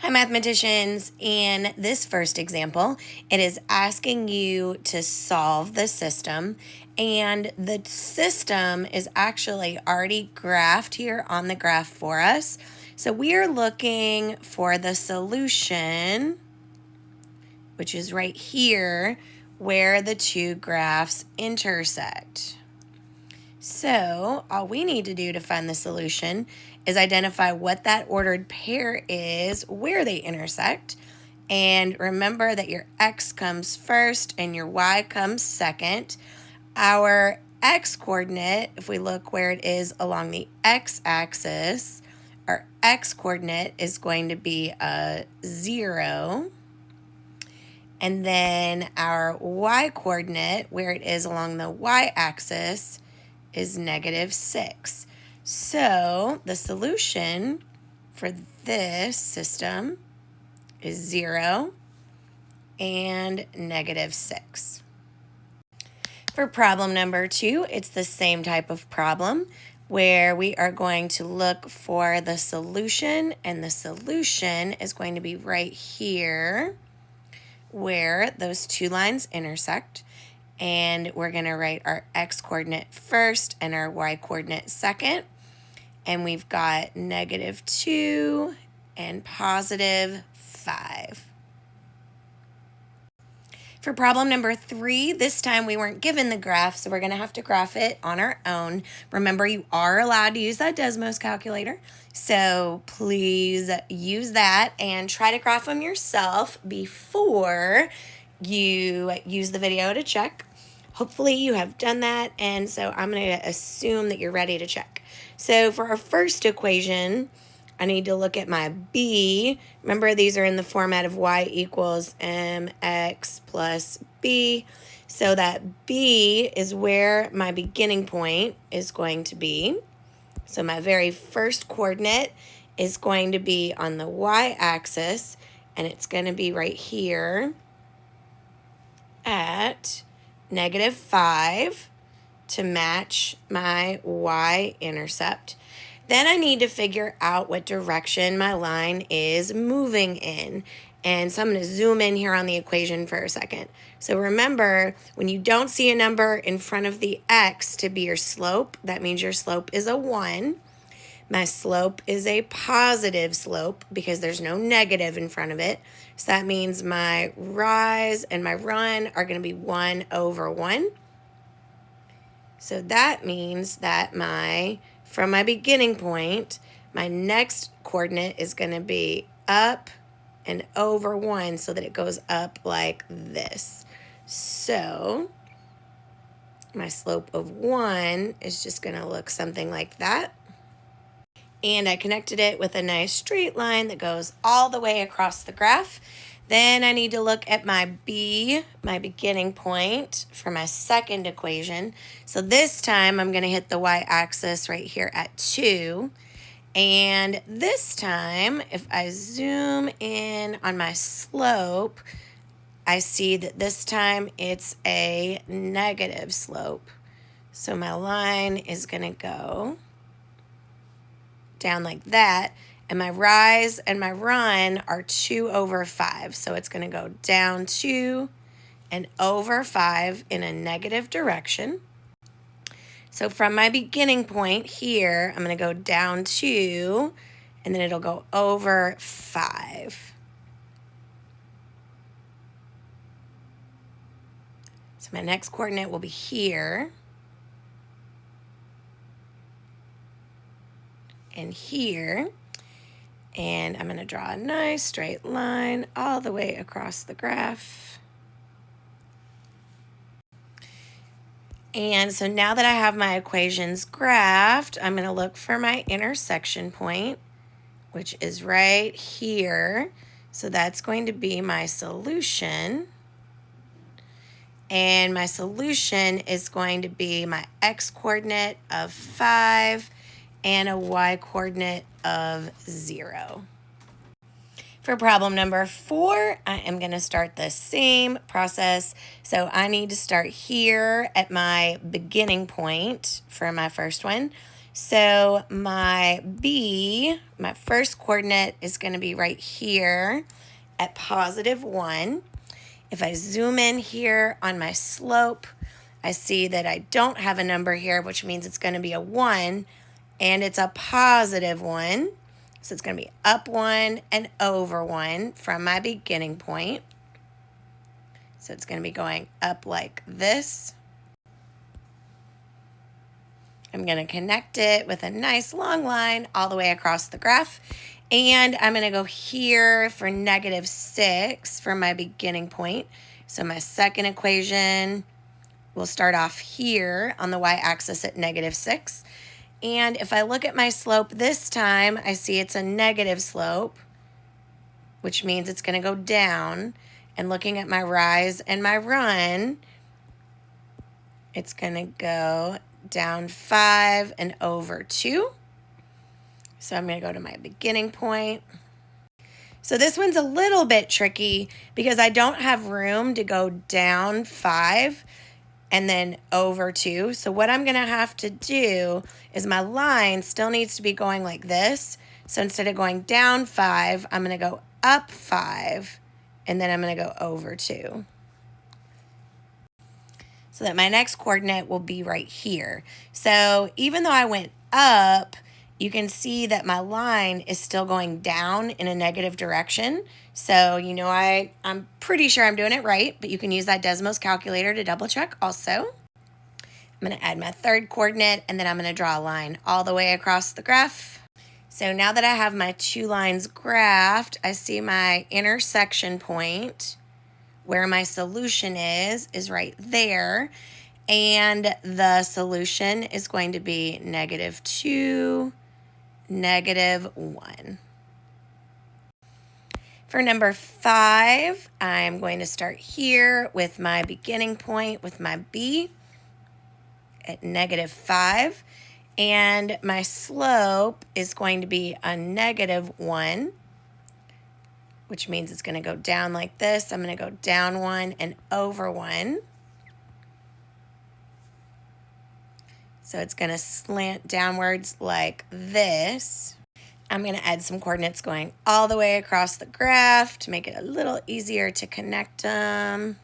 Hi, mathematicians. In this first example, it is asking you to solve the system, and the system is actually already graphed here on the graph for us. So we are looking for the solution, which is right here where the two graphs intersect. So all we need to do to find the solution is identify what that ordered pair is, where they intersect, and remember that your x comes first and your y comes second. Our x coordinate, if we look where it is along the x-axis, our x coordinate is going to be a 0. And then our y coordinate, where it is along the y-axis, is -6. So the solution for this system is 0 and -6. For problem number 2, it's the same type of problem where we are going to look for the solution, and the solution is going to be right here where those two lines intersect. And we're going to write our x-coordinate first and our y-coordinate second. And we've got -2 and +5. For problem number 3, this time we weren't given the graph, so we're going to have to graph it on our own. Remember, you are allowed to use that Desmos calculator, so please use that and try to graph them yourself before you use the video to check. Hopefully you have done that, and so I'm going to assume that you're ready to check. So for our first equation, I need to look at my b. Remember, these are in the format of y equals mx plus b. So that b is where my beginning point is going to be. So my very first coordinate is going to be on the y-axis, and it's going to be right here at -5 to match my y-intercept. Then I need to figure out what direction my line is moving in. And so I'm going to zoom in here on the equation for a second. So remember, when you don't see a number in front of the x to be your slope, that means your slope is a 1. My slope is a positive slope because there's no negative in front of it. So that means my rise and my run are going to be 1/1. So that means that from my beginning point, my next coordinate is going to be up and over 1 so that it goes up like this. So my slope of 1 is just going to look something like that. And I connected it with a nice straight line that goes all the way across the graph. Then I need to look at my b, my beginning point, for my second equation. So this time I'm going to hit the y-axis right here at 2. And this time, if I zoom in on my slope, I see that this time it's a negative slope. So my line is going to go down like that, and my rise and my run are 2/5. So it's going to go down 2 and over 5 in a negative direction. So from my beginning point here, I'm going to go down 2, and then it'll go over 5. So my next coordinate will be here. And here, and I'm going to draw a nice straight line all the way across the graph. And so now that I have my equations graphed, I'm going to look for my intersection point, which is right here. So that's going to be my solution. And my solution is going to be my x-coordinate of 5 and a y-coordinate of 0. For problem number 4, I am going to start the same process. So I need to start here at my beginning point for my first one. So my B, my first coordinate is going to be right here at +1. If I zoom in here on my slope, I see that I don't have a number here, which means it's going to be a 1, and it's a +1. So it's going to be up 1 and over 1 from my beginning point. So it's going to be going up like this. I'm going to connect it with a nice long line all the way across the graph. And I'm going to go here for -6 from my beginning point. So my second equation will start off here on the y-axis at -6. And if I look at my slope this time, I see it's a negative slope, which means it's going to go down. And looking at my rise and my run, it's going to go down 5 and over 2. So I'm going to go to my beginning point. So this one's a little bit tricky because I don't have room to go down 5 and then over 2. So what I'm going to have to do is my line still needs to be going like this. So instead of going down 5, I'm going to go up 5, and then I'm going to go over 2. So that my next coordinate will be right here. So even though I went up, you can see that my line is still going down in a negative direction. So, you know, I'm pretty sure I'm doing it right, but you can use that Desmos calculator to double check also. I'm going to add my third coordinate, and then I'm going to draw a line all the way across the graph. So now that I have my two lines graphed, I see my intersection point where my solution is right there. And the solution is going to be -2, -1. For number 5, I'm going to start here with my beginning point with my B at -5. And my slope is going to be a -1, which means it's going to go down like this. I'm going to go down 1 and over 1. So it's going to slant downwards like this. I'm going to add some coordinates going all the way across the graph to make it a little easier to connect them.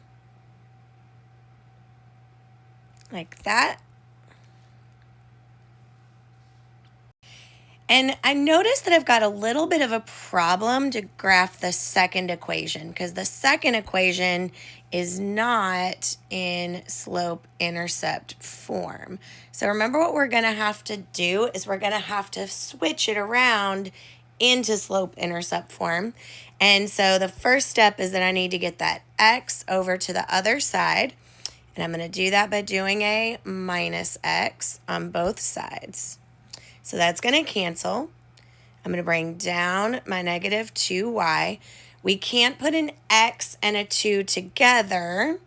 Like that. And I noticed that I've got a little bit of a problem to graph the second equation because the second equation is not in slope-intercept form. So remember what we're going to have to do is we're going to have to switch it around into slope-intercept form. And so the first step is that I need to get that x over to the other side. And I'm going to do that by doing a -x on both sides. So that's going to cancel. I'm going to bring down my -2y. We can't put an x and a 2 together.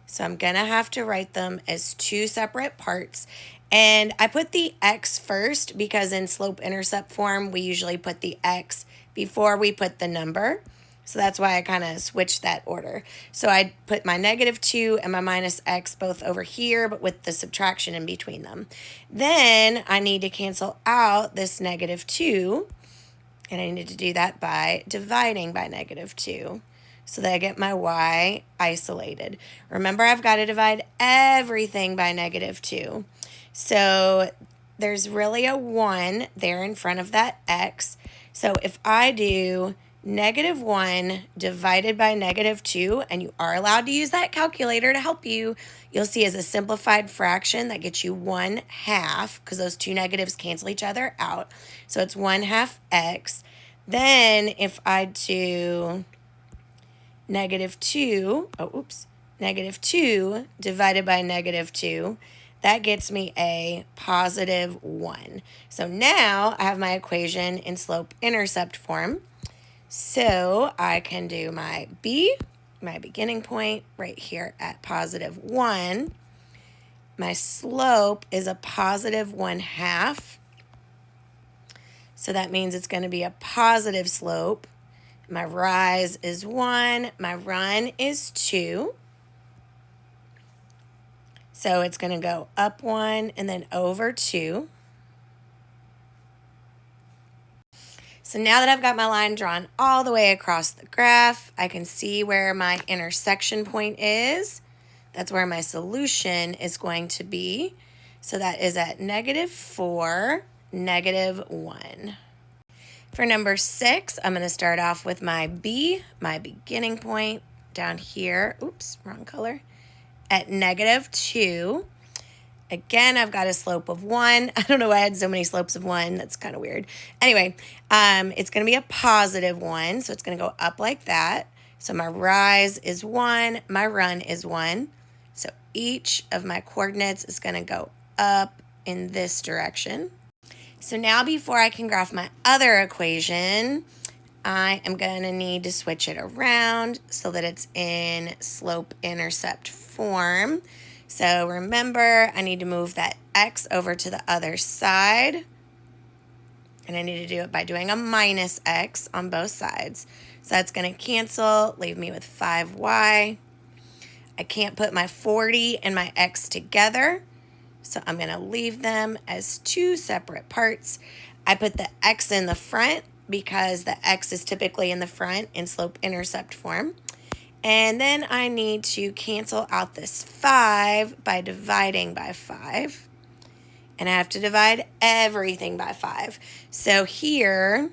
So I'm going to have to write them as two separate parts. And I put the x first because in slope-intercept form, we usually put the x before we put the number. So that's why I kind of switched that order. So I put my -2 and my -x both over here, but with the subtraction in between them. Then I need to cancel out this -2, and I need to do that by dividing by -2 so that I get my y isolated. Remember, I've got to divide everything by -2. So there's really a 1 there in front of that x. So if I do -1 divided by -2, and you are allowed to use that calculator to help you, you'll see as a simplified fraction that gets you 1/2 because those two negatives cancel each other out. So it's 1/2 x. Then if I do -2 divided by -2, that gets me a +1. So now I have my equation in slope-intercept form. So I can do my B, my beginning point, right here at +1. My slope is a +1/2. So that means it's going to be a positive slope. My rise is 1. My run is 2. So it's going to go up 1 and then over 2. So now that I've got my line drawn all the way across the graph, I can see where my intersection point is. That's where my solution is going to be. So that is at -4, -1. For number 6, I'm going to start off with my B, my beginning point down here. Oops, wrong color. At -2. Again, I've got a slope of 1. I don't know why I had so many slopes of 1. That's kind of weird. Anyway, it's going to be a +1, so it's going to go up like that. So my rise is 1, my run is 1. So each of my coordinates is going to go up in this direction. So now before I can graph my other equation, I am going to need to switch it around so that it's in slope-intercept form. So remember, I need to move that x over to the other side. And I need to do it by doing a -x on both sides. So that's going to cancel, leave me with 5y. I can't put my 40 and my x together, so I'm going to leave them as 2 separate parts. I put the x in the front because the x is typically in the front in slope-intercept form. And then I need to cancel out this 5 by dividing by 5. And I have to divide everything by 5. So here,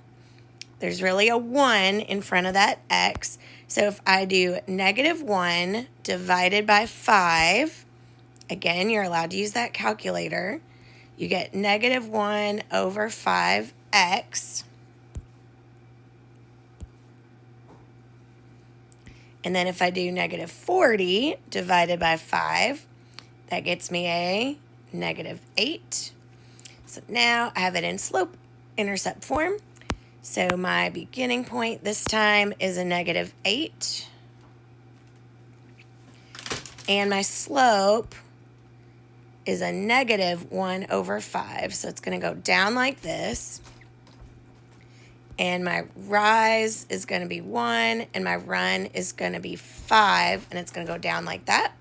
there's really a 1 in front of that x. So if I do -1 divided by 5, again, you're allowed to use that calculator. You get -1 over 5x. And then if I do -40 divided by 5, that gets me a -8. So now I have it in slope-intercept form. So my beginning point this time is a -8. And my slope is a -1 over 5. So it's going to go down like this. And my rise is going to be 1, and my run is going to be 5, and it's going to go down like that.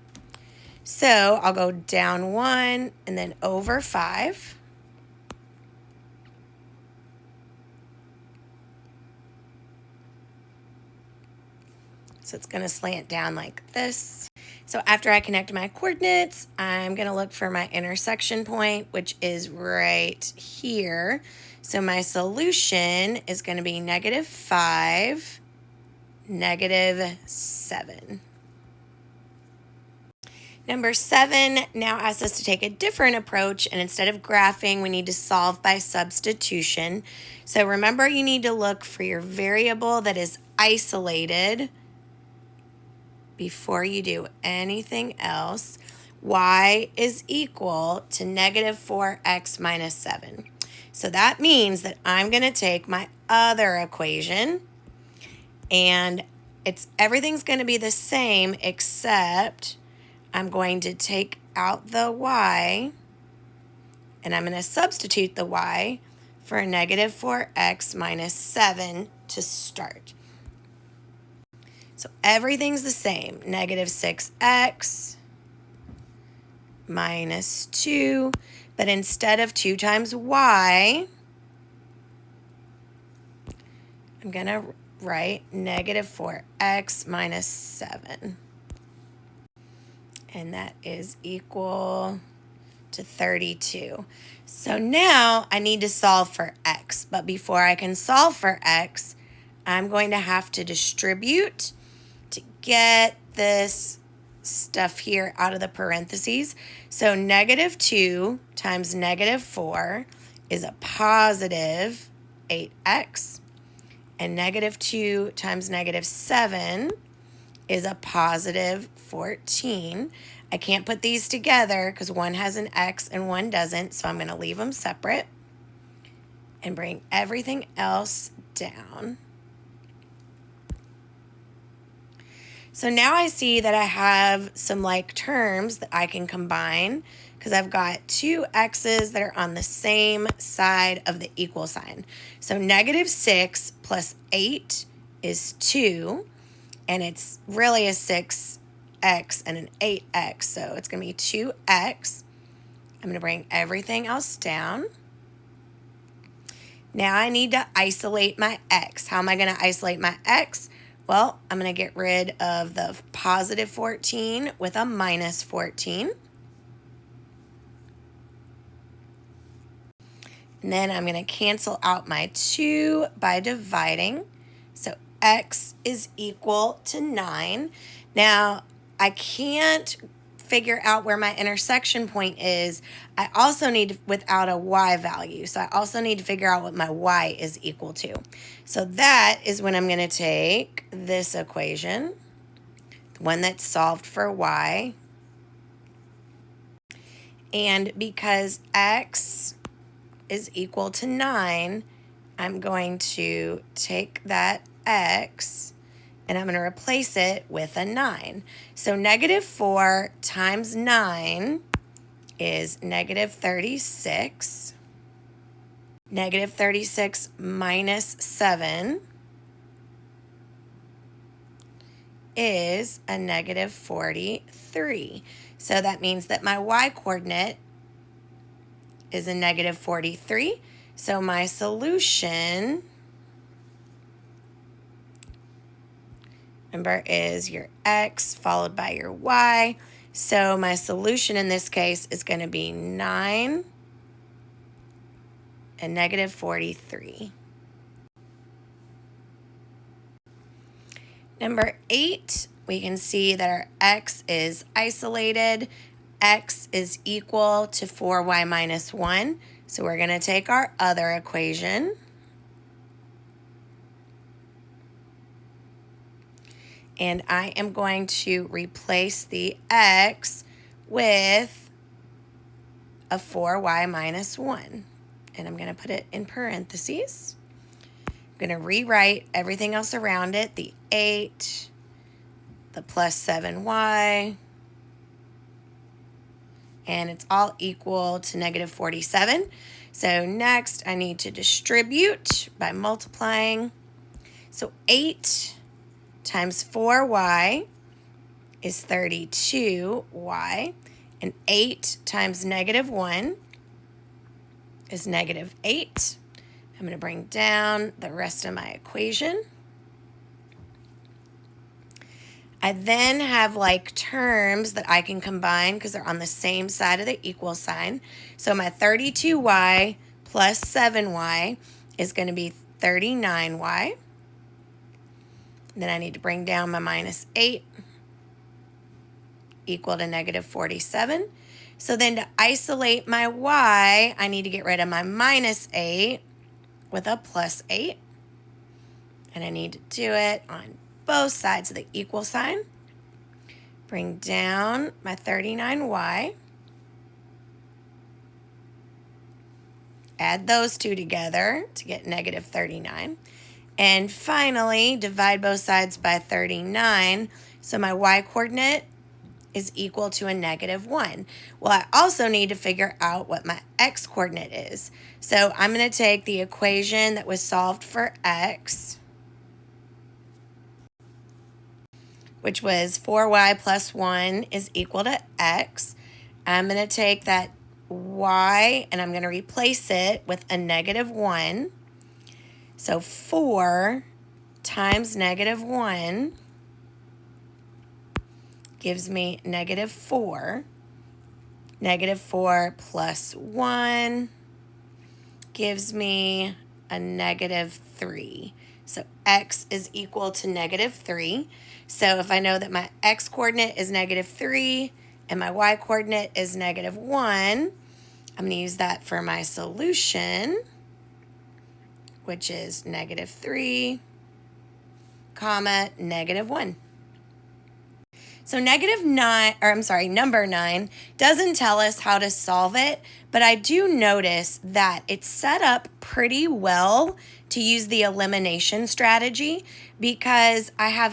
So I'll go down 1 and then over 5. So it's going to slant down like this. So after I connect my coordinates, I'm going to look for my intersection point, which is right here. So my solution is going to be -5, -7. Number 7 now asks us to take a different approach, and instead of graphing, we need to solve by substitution. So remember, you need to look for your variable that is isolated before you do anything else. Y is equal to -4x minus 7. So that means that I'm going to take my other equation, and everything's going to be the same except I'm going to take out the y, and I'm going to substitute the y for a -4x minus 7 to start. So everything's the same. -6x minus 2. But instead of 2 times y, I'm going to write -4x minus 7. And that is equal to 32. So now I need to solve for x. But before I can solve for x, I'm going to have to distribute to get this stuff here out of the parentheses. So -2 times -4 is a positive 8x. And -2 times -7 is a positive 14. I can't put these together because one has an x and one doesn't, so I'm going to leave them separate and bring everything else down. So now I see that I have some like terms that I can combine because I've got 2 x's that are on the same side of the equal sign. So -6 plus 8 is 2, and it's really a 6 x and an 8x. So it's going to be 2x. I'm going to bring everything else down. Now I need to isolate my x. How am I going to isolate my x? Well, I'm going to get rid of the positive 14 with a minus 14. And then I'm going to cancel out my 2 by dividing. So x is equal to 9. Now, I can't figure out where my intersection point is. I also need, without a y value, so I also need to figure out what my y is equal to. So that is when I'm going to take this equation, the one that's solved for y, and because x is equal to 9, I'm going to take that x and I'm going to replace it with a 9. So negative 4 times 9 is negative 36. Negative 36 minus 7 is a negative 43. So that means that my y-coordinate is a negative 43. So my solution, remember, is your x followed by your y. So my solution in this case is going to be 9 and negative 43. Number 8, we can see that our x is isolated. X is equal to 4y minus 1. So we're going to take our other equation. And I am going to replace the x with a 4y minus 1. And I'm going to put it in parentheses. I'm going to rewrite everything else around it, the 8, the plus 7y, and it's all equal to negative 47. So next I need to distribute by multiplying. So 8 times 4y is 32y, and 8 times negative 1 is negative 8. I'm going to bring down the rest of my equation. I then have like terms that I can combine because they're on the same side of the equal sign. So my 32y plus 7y is going to be 39y. Then I need to bring down my minus 8 equal to negative 47. So then to isolate my y, I need to get rid of my minus 8 with a plus 8. And I need to do it on both sides of the equal sign. Bring down my 39y. Add those two together to get negative 39. And finally, divide both sides by 39. So my y-coordinate is equal to a negative 1. Well, I also need to figure out what my x-coordinate is. So I'm going to take the equation that was solved for x, which was 4y plus 1 is equal to x. I'm going to take that y and I'm going to replace it with a negative 1. So 4 times negative 1 gives me negative 4. Negative 4 plus 1 gives me a negative 3. So x is equal to negative 3. So if I know that my x-coordinate is negative 3 and my y-coordinate is negative 1, I'm going to use that for my solution, which is negative 3, comma, negative 1. So number 9 doesn't tell us how to solve it, but I do notice that it's set up pretty well to use the elimination strategy because I have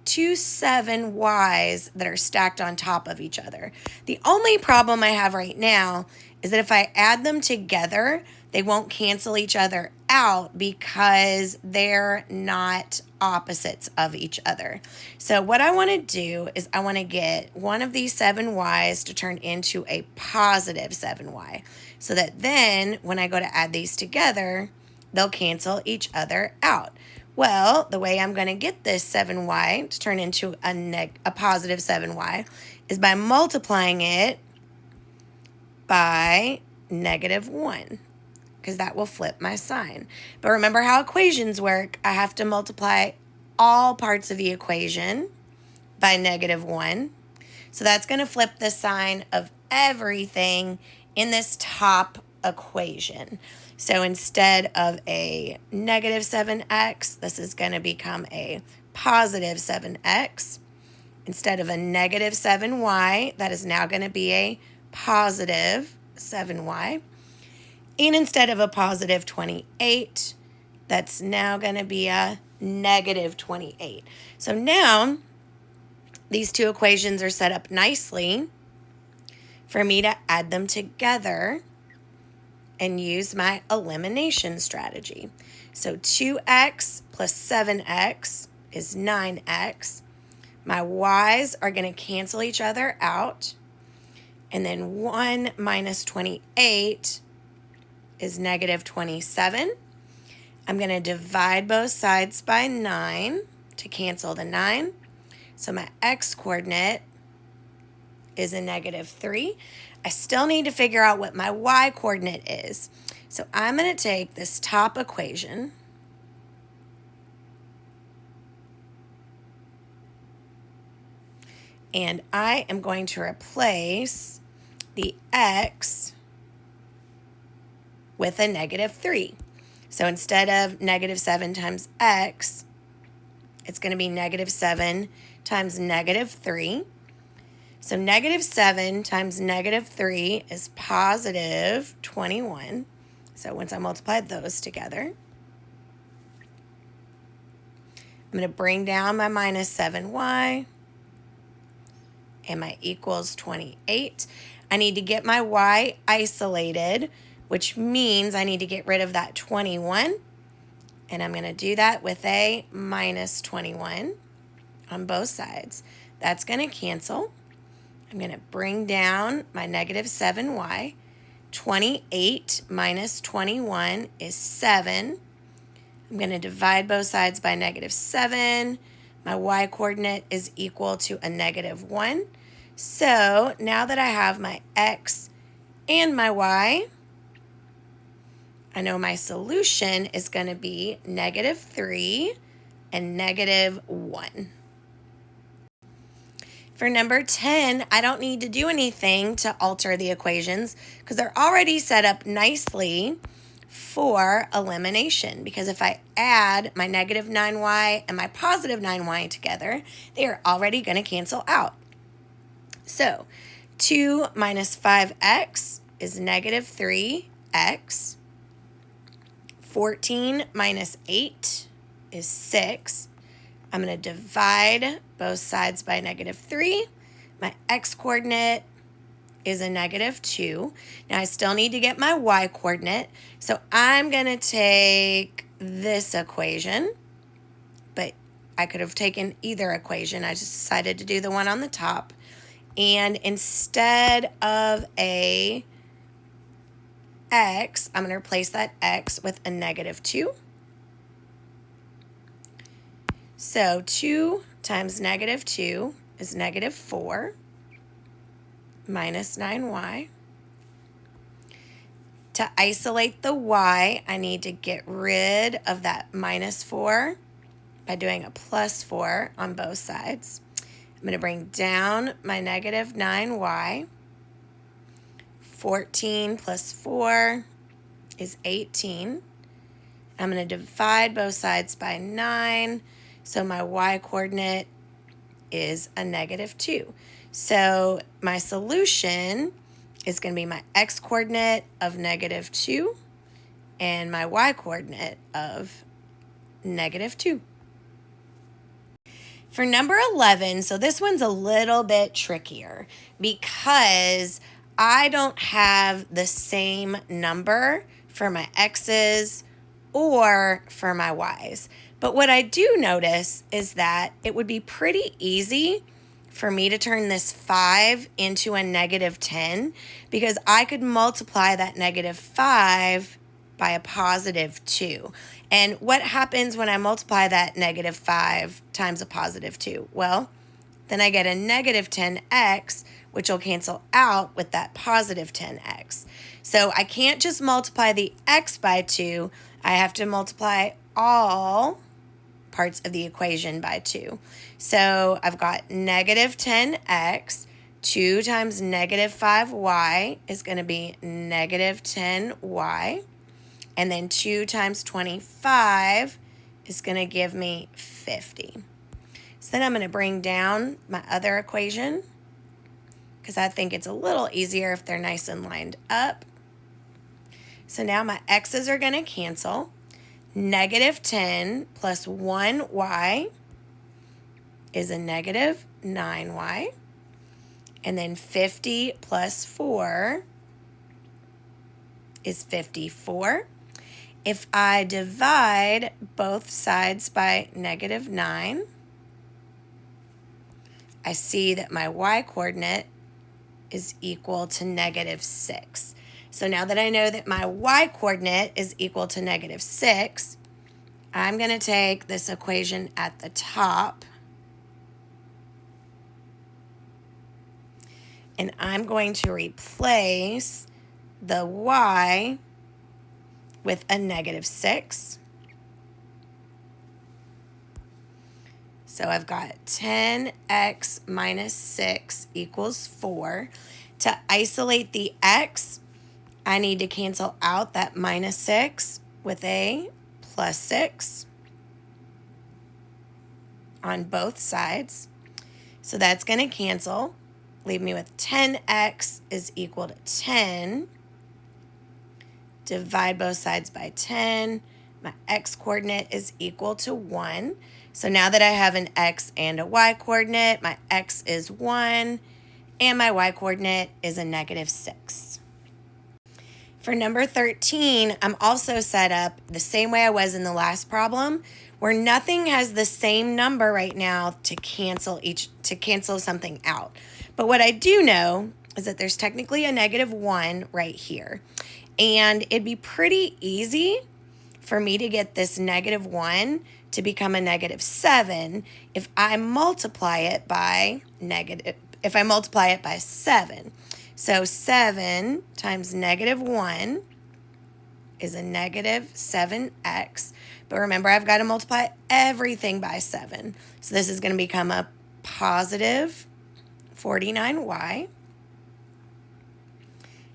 two 7y's that are stacked on top of each other. The only problem I have right now is that if I add them together, they won't cancel each other out because they're not opposites of each other. So what I want to do is I want to get one of these 7y's to turn into a positive 7y, so that then when I go to add these together, they'll cancel each other out. Well, the way I'm going to get this 7y to turn into a positive 7y is by multiplying it by -1, because that will flip my sign. But remember how equations work. I have to multiply all parts of the equation by -1. So that's going to flip the sign of everything in this top equation. So instead of a -7x, this is going to become a positive 7x. Instead of a -7y, that is now going to be a positive 7y. And instead of a positive 28, that's now going to be a -28. So now these two equations are set up nicely for me to add them together and use my elimination strategy. So 2x plus 7x is 9x. My y's are going to cancel each other out. And then 1 minus 28 is -27. I'm going to divide both sides by 9 to cancel the 9. So my x-coordinate is a -3. I still need to figure out what my y-coordinate is. So I'm going to take this top equation and I am going to replace the x with a -3. So instead of -7 times x, it's going to be -7 times -3. So -7 times -3 is positive 21. So once I multiplied those together, I'm going to bring down my -7y and my equals 28. I need to get my y isolated, which means I need to get rid of that 21. And I'm going to do that with a -21 on both sides. That's going to cancel. I'm going to bring down my -7y. 28 minus 21 is 7. I'm going to divide both sides by -7. My y-coordinate is equal to a -1. So now that I have my x and my y, I know my solution is going to be -3 and -1. For number 10, I don't need to do anything to alter the equations because they're already set up nicely for elimination. Because if I add my -9y and my positive 9y together, they are already going to cancel out. So 2 minus 5x is -3x. 14 minus 8 is 6. I'm going to divide both sides by -3. My x-coordinate is a -2. Now I still need to get my y-coordinate, so I'm going to take this equation, but I could have taken either equation. I just decided to do the one on the top. And instead of a x, I'm going to replace that x with a -2. So 2 times -2 is -4 minus 9y. To isolate the y, I need to get rid of that -4 by doing a +4 on both sides. I'm going to bring down my -9y. 14 plus 4 is 18. I'm going to divide both sides by 9. So my y-coordinate is a -2. So my solution is going to be my x-coordinate of -2 and my y-coordinate of -2. For number 11, so this one's a little bit trickier because I don't have the same number for my x's or for my y's. But what I do notice is that it would be pretty easy for me to turn this 5 into a negative 10 because I could multiply that negative 5 by a positive 2. And what happens when I multiply that negative 5 times a positive 2? Well, then I get a negative 10x, which will cancel out with that positive 10x. So I can't just multiply the x by 2. I have to multiply all parts of the equation by 2. So I've got negative 10x. 2 times negative 5y is going to be negative 10y. And then 2 times 25 is going to give me 50. So then I'm going to bring down my other equation because I think it's a little easier if they're nice and lined up. So now my x's are going to cancel. Negative 10 plus 1y is a negative 9y. And then 50 plus 4 is 54. If I divide both sides by negative 9, I see that my y-coordinate is equal to negative 6. So now that I know that my y-coordinate is equal to negative 6, I'm going to take this equation at the top and I'm going to replace the y with a negative 6. So I've got 10x minus 6 equals 4. To isolate the x, I need to cancel out that minus 6 with a plus 6 on both sides. So that's going to cancel. Leave me with 10x is equal to 10. Divide both sides by 10. My x-coordinate is equal to 1. So now that I have an x and a y-coordinate, my x is 1, and my y-coordinate is a negative 6. For number 13, I'm also set up the same way I was in the last problem, where nothing has the same number right now to cancel something out. But what I do know is that there's technically a negative 1 right here. And it'd be pretty easy for me to get this negative 1 to become a negative 7 if I multiply it by 7. So 7 times negative 1 is a negative 7x. But remember, I've got to multiply everything by 7. So this is going to become a positive 49y.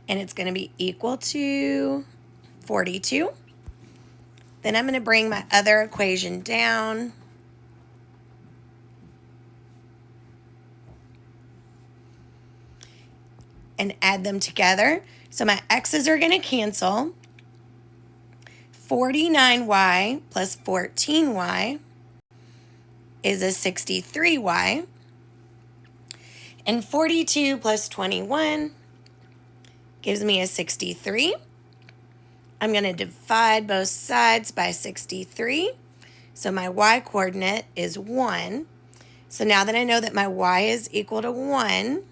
And it's going to be equal to 42. Then I'm going to bring my other equation down. And add them together. So my x's are going to cancel. 49y plus 14y is a 63y. And 42 plus 21 gives me a 63. I'm going to divide both sides by 63. So my y-coordinate is 1. So now that I know that my y is equal to 1,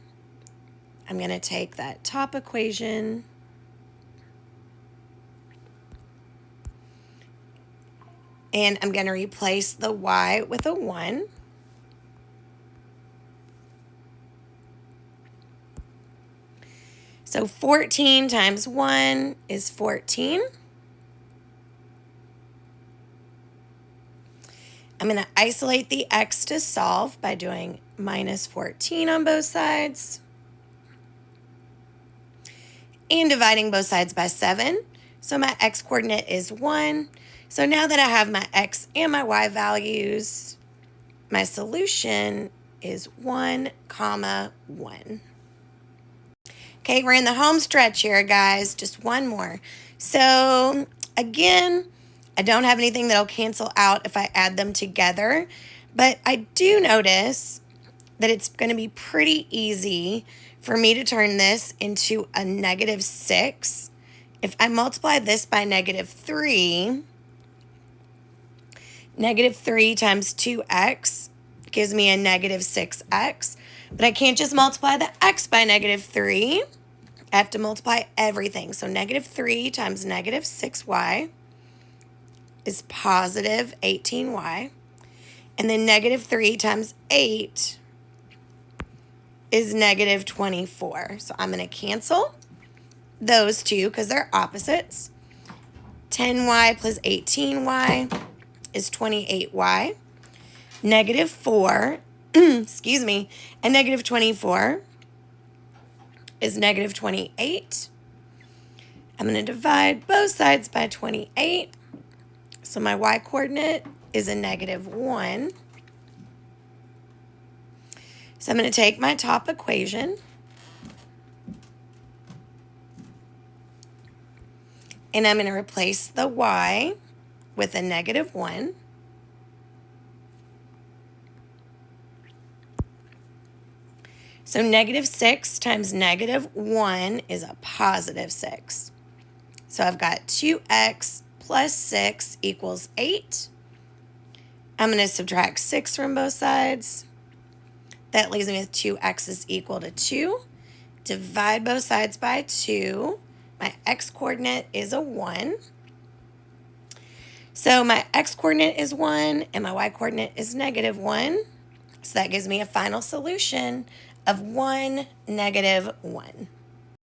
I'm going to take that top equation and I'm going to replace the y with a 1. So 14 times 1 is 14. I'm going to isolate the x to solve by doing minus 14 on both sides and dividing both sides by 7. So my x-coordinate is 1. So now that I have my x and my y values, my solution is 1, 1. Okay, we're in the home stretch here, guys. Just one more. So again, I don't have anything that'll cancel out if I add them together, but I do notice that it's going to be pretty easy for me to turn this into a negative 6. If I multiply this by negative 3, Negative 3 times 2x gives me a negative 6x. But I can't just multiply the x by negative 3. I have to multiply everything. So negative 3 times negative 6y is positive 18y. And then negative 3 times 8 is negative 24. So I'm going to cancel those two because they're opposites. 10y plus 18y is 28y. Negative 4, excuse me, and negative 24 is negative 28. I'm going to divide both sides by 28. So my y-coordinate is a negative 1. So I'm going to take my top equation and I'm going to replace the y with a negative 1. So negative 6 times negative 1 is a positive 6. So I've got 2x plus 6 equals 8. I'm going to subtract 6 from both sides. That leaves me with 2x is equal to 2. Divide both sides by 2. My x-coordinate is a 1. So my x-coordinate is 1 and my y-coordinate is negative 1. So that gives me a final solution of 1, negative 1.